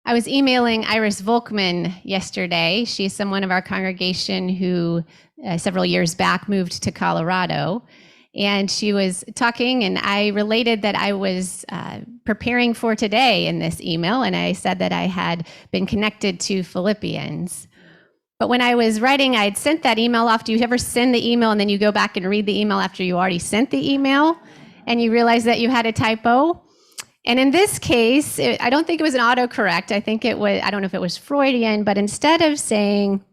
I was emailing Iris Volkman yesterday. She's someone of our congregation who several years back moved to Colorado. And she was talking, and I related that I was preparing for today in this email, and I said that I had been connected to Philippians. But when I was writing, I'd sent that email off. Do you ever send the email and then you go back and read the email after you already sent the email and you realize that you had a typo? And in this case, I don't think it was an autocorrect. I think it was, I don't know if it was Freudian, but instead of saying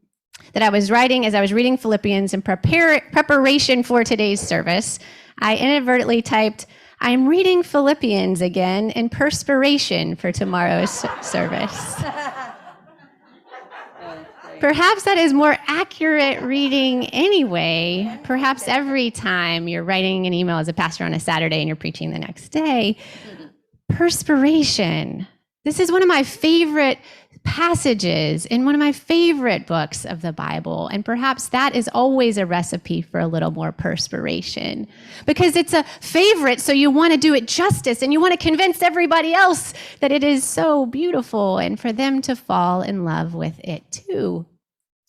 that I was writing as I was reading Philippians in preparation for today's service, I inadvertently typed, I'm reading Philippians again in perspiration for tomorrow's service. Perhaps that is more accurate reading anyway. Perhaps every time you're writing an email as a pastor on a Saturday and you're preaching the next day. Perspiration. This is one of my favorite passages in one of my favorite books of the Bible. And perhaps that is always a recipe for a little more perspiration because it's a favorite. So you want to do it justice and you want to convince everybody else that it is so beautiful and for them to fall in love with it too.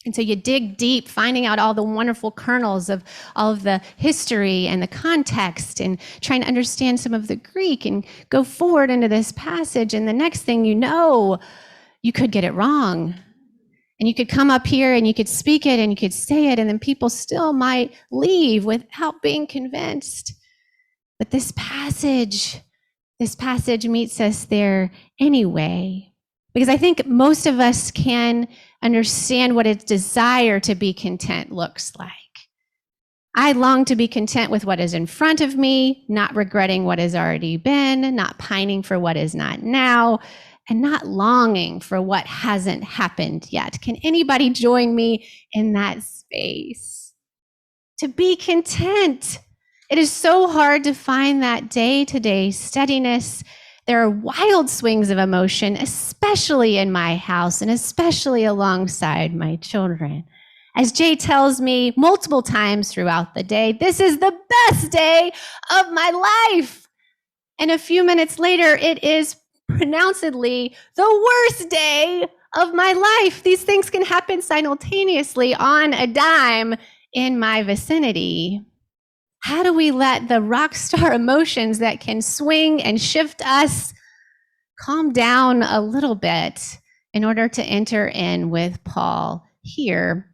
And so you dig deep, finding out all the wonderful kernels of all of the history and the context and trying to understand some of the Greek and go forward into this passage. And the next thing you know, you could get it wrong. And you could come up here and you could speak it and you could say it, and then people still might leave without being convinced. But this passage meets us there anyway. Because I think most of us can understand what a desire to be content looks like. I long to be content with what is in front of me, not regretting what has already been, not pining for what is not now, and not longing for what hasn't happened yet. Can anybody join me in that space? To be content. It is so hard to find that day-to-day steadiness. There are wild swings of emotion, especially in my house and especially alongside my children. As Jay tells me multiple times throughout the day, this is the best day of my life. And a few minutes later, it is pronouncedly the worst day of my life. These things can happen simultaneously on a dime in my vicinity. How do we let the rock star emotions that can swing and shift us calm down a little bit in order to enter in with Paul here?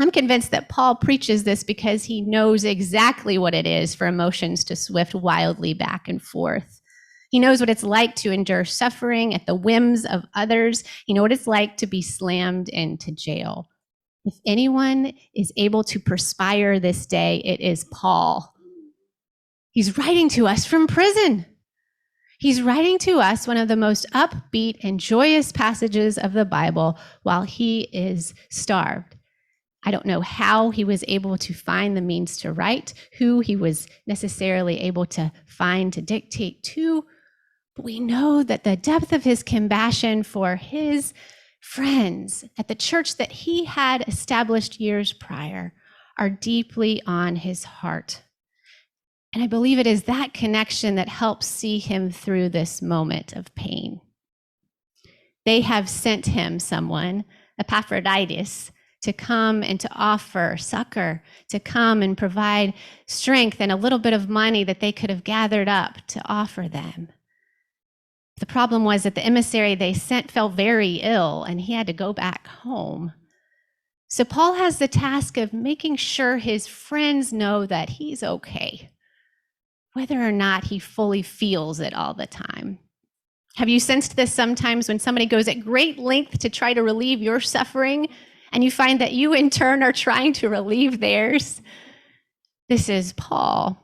I'm convinced that Paul preaches this because he knows exactly what it is for emotions to swift wildly back and forth. He knows what it's like to endure suffering at the whims of others. He knows what it's like to be slammed into jail. If anyone is able to perspire this day, it is Paul. He's writing to us from prison. He's writing to us one of the most upbeat and joyous passages of the Bible while he is starved. I don't know how he was able to find the means to write, who he was necessarily able to find to dictate to, but we know that the depth of his compassion for his friends at the church that he had established years prior are deeply on his heart. And I believe it is that connection that helps see him through this moment of pain. They have sent him someone, Epaphroditus, to come and to offer succor, to come and provide strength and a little bit of money that they could have gathered up to offer them. The problem was that the emissary they sent fell very ill and he had to go back home. So Paul has the task of making sure his friends know that he's okay, whether or not he fully feels it all the time. Have you sensed this sometimes when somebody goes at great length to try to relieve your suffering and you find that you in turn are trying to relieve theirs? This is Paul.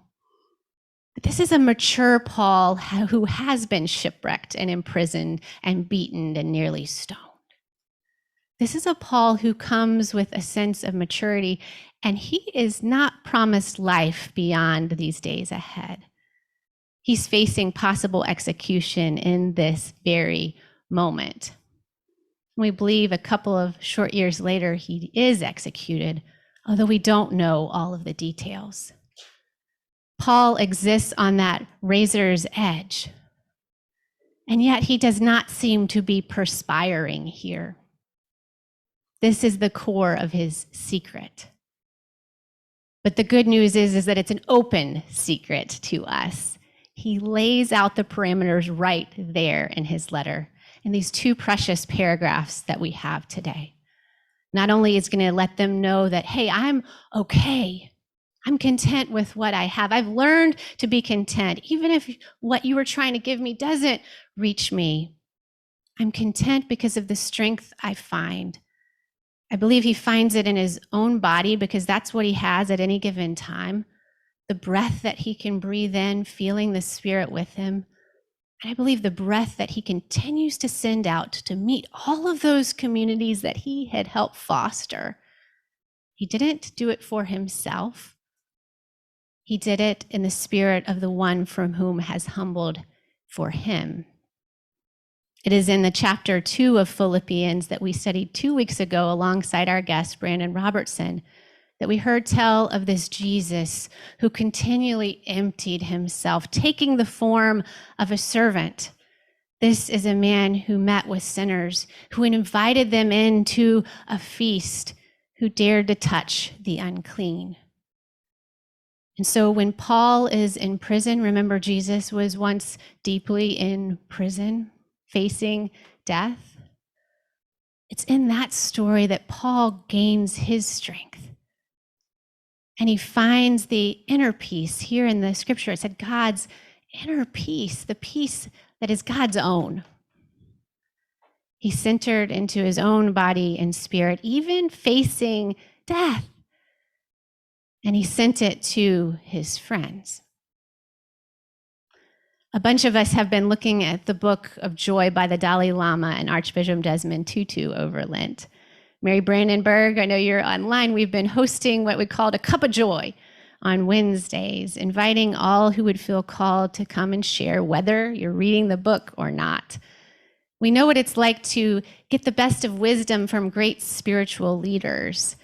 But this is a mature Paul who has been shipwrecked and imprisoned and beaten and nearly stoned. This is a Paul who comes with a sense of maturity, and he is not promised life beyond these days ahead. He's facing possible execution in this very moment. We believe a couple of short years later, he is executed, although we don't know all of the details. Paul exists on that razor's edge. And yet he does not seem to be perspiring here. This is the core of his secret. But the good news is that it's an open secret to us. He lays out the parameters right there in his letter, in these two precious paragraphs that we have today. Not only is going to let them know that, hey, I'm okay. I'm content with what I have. I've learned to be content. Even if what you were trying to give me doesn't reach me, I'm content because of the strength I find. I believe he finds it in his own body because that's what he has at any given time. The breath that he can breathe in, feeling the Spirit with him. And I believe the breath that he continues to send out to meet all of those communities that he had helped foster. He didn't do it for himself. He did it in the spirit of the one from whom has humbled for him. It is in the chapter 2 of Philippians that we studied 2 weeks ago alongside our guest, Brandon Robertson, that we heard tell of this Jesus who continually emptied himself, taking the form of a servant. This is a man who met with sinners, who invited them into a feast, who dared to touch the unclean. And so when Paul is in prison, remember Jesus was once deeply in prison, facing death. It's in that story that Paul gains his strength. And he finds the inner peace. Here in the scripture, it said God's inner peace, the peace that is God's own. He centered into his own body and spirit, even facing death. And he sent it to his friends. A bunch of us have been looking at the Book of Joy by the Dalai Lama and Archbishop Desmond Tutu over Lent. Mary Brandenburg, I know you're online. We've been hosting what we called a Cup of Joy on Wednesdays, inviting all who would feel called to come and share, whether you're reading the book or not. We know what it's like to get the best of wisdom from great spiritual leaders.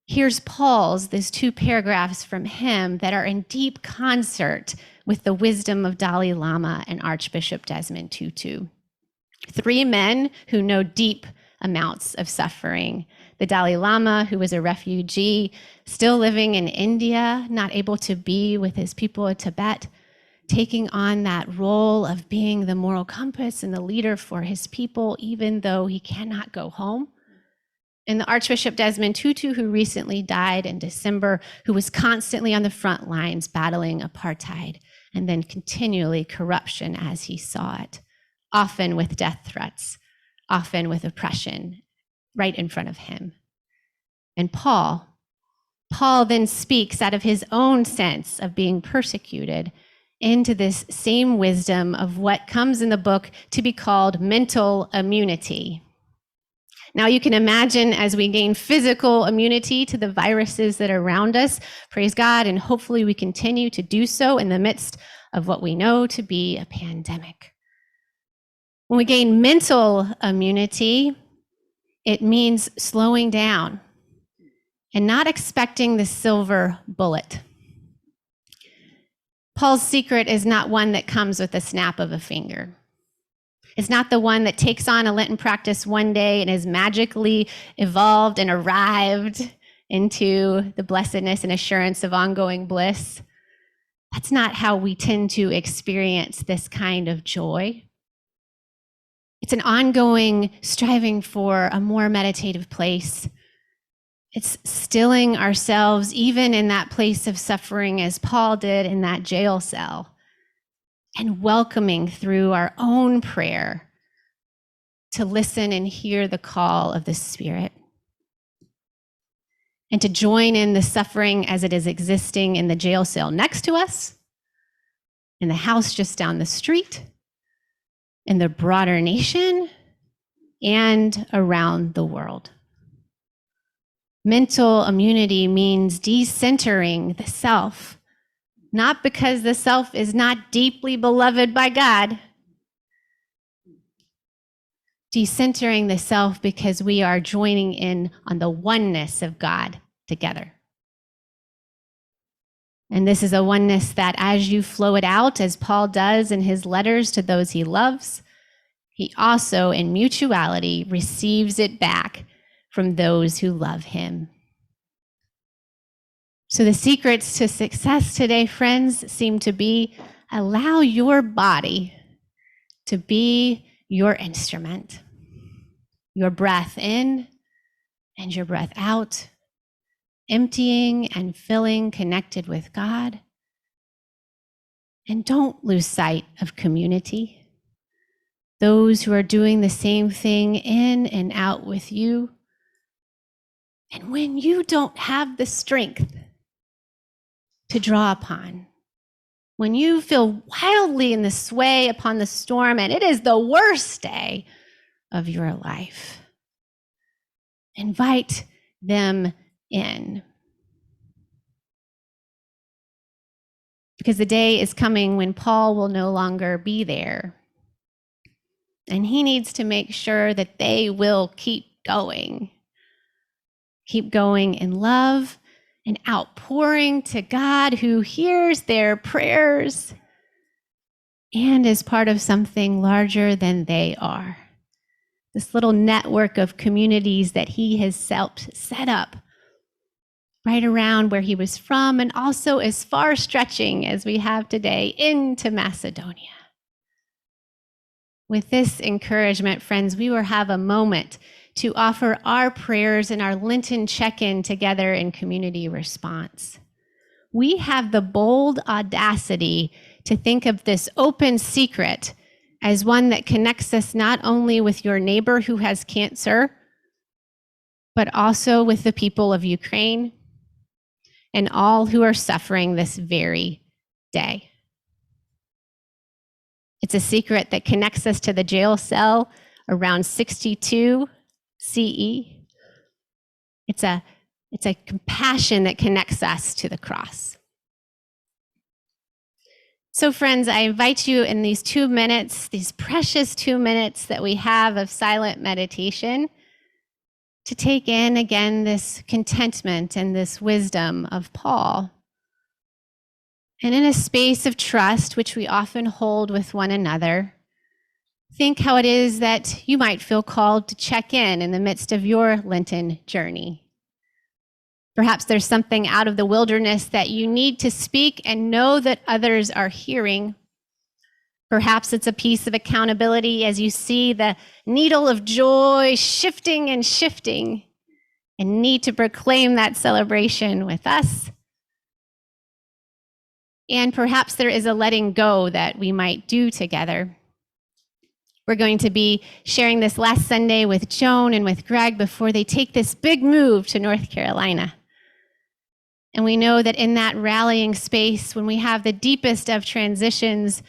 Here's Paul's, these 2 paragraphs from him that are in deep concert with the wisdom of Dalai Lama and Archbishop Desmond Tutu. 3 men who know deep amounts of suffering. The Dalai Lama, who was a refugee, still living in India, not able to be with his people of Tibet, taking on that role of being the moral compass and the leader for his people, even though he cannot go home. And the Archbishop Desmond Tutu, who recently died in December, who was constantly on the front lines battling apartheid and then continually corruption as he saw it, often with death threats, often with oppression right in front of him. And Paul then speaks out of his own sense of being persecuted into this same wisdom of what comes in the book to be called mental immunity. Now you can imagine as we gain physical immunity to the viruses that are around us, praise God, and hopefully we continue to do so in the midst of what we know to be a pandemic. When we gain mental immunity, it means slowing down and not expecting the silver bullet. Paul's secret is not one that comes with a snap of a finger. It's not the one that takes on a Lenten practice one day and is magically evolved and arrived into the blessedness and assurance of ongoing bliss. That's not how we tend to experience this kind of joy. It's an ongoing striving for a more meditative place. It's stilling ourselves even in that place of suffering as Paul did in that jail cell, and welcoming through our own prayer to listen and hear the call of the Spirit, and to join in the suffering as it is existing in the jail cell next to us, in the house just down the street, in the broader nation, and around the world. Mental immunity means decentering the self, not because the self is not deeply beloved by God. Decentering the self because we are joining in on the oneness of God together. And this is a oneness that as you flow it out, as Paul does in his letters to those he loves, he also, in mutuality, receives it back from those who love him. So the secrets to success today, friends, seem to be allow your body to be your instrument, your breath in and your breath out, emptying and filling, connected with God. And don't lose sight of community. Those who are doing the same thing in and out with you. And when you don't have the strength to draw upon, when you feel wildly in the sway upon the storm and it is the worst day of your life, invite them in. Because the day is coming when Paul will no longer be there. And he needs to make sure that they will keep going. Keep going in love and outpouring to God, who hears their prayers and is part of something larger than they are. This little network of communities that he has set up right around where he was from, and also as far stretching as we have today into Macedonia. With this encouragement, friends, we will have a moment to offer our prayers and our Lenten check-in together in community response. We have the bold audacity to think of this open secret as one that connects us not only with your neighbor who has cancer, but also with the people of Ukraine and all who are suffering this very day. It's a secret that connects us to the jail cell around 62 CE. It's a compassion that connects us to the cross. So friends, I invite you in these 2 minutes, these precious 2 minutes that we have of silent meditation, to take in again this contentment and this wisdom of Paul. And in a space of trust, which we often hold with one another, think how it is that you might feel called to check in the midst of your Lenten journey. Perhaps there's something out of the wilderness that you need to speak and know that others are hearing. Perhaps it's a piece of accountability as you see the needle of joy shifting and shifting and need to proclaim that celebration with us. And perhaps there is a letting go that we might do together. We're going to be sharing this last Sunday with Joan and with Greg before they take this big move to North Carolina. And we know that in that rallying space, when we have the deepest of transitions,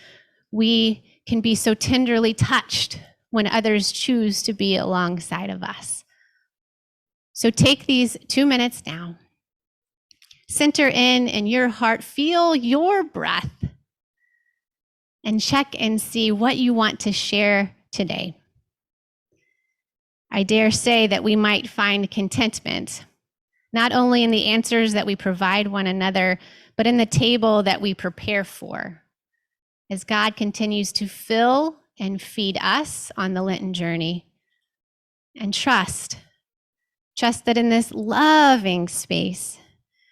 we can be so tenderly touched when others choose to be alongside of us. So take these 2 minutes now. Center in your heart, feel your breath, and check and see what you want to share today. I dare say that we might find contentment, not only in the answers that we provide one another, but in the table that we prepare for, as God continues to fill and feed us on the Lenten journey. And trust that in this loving space,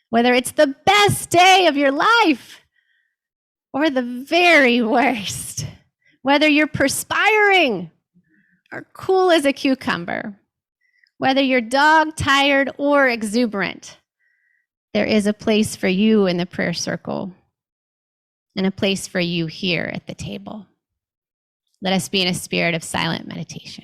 whether it's the best day of your life or the very worst, whether you're perspiring or cool as a cucumber, whether you're dog-tired or exuberant, there is a place for you in the prayer circle and a place for you here at the table. Let us be in a spirit of silent meditation.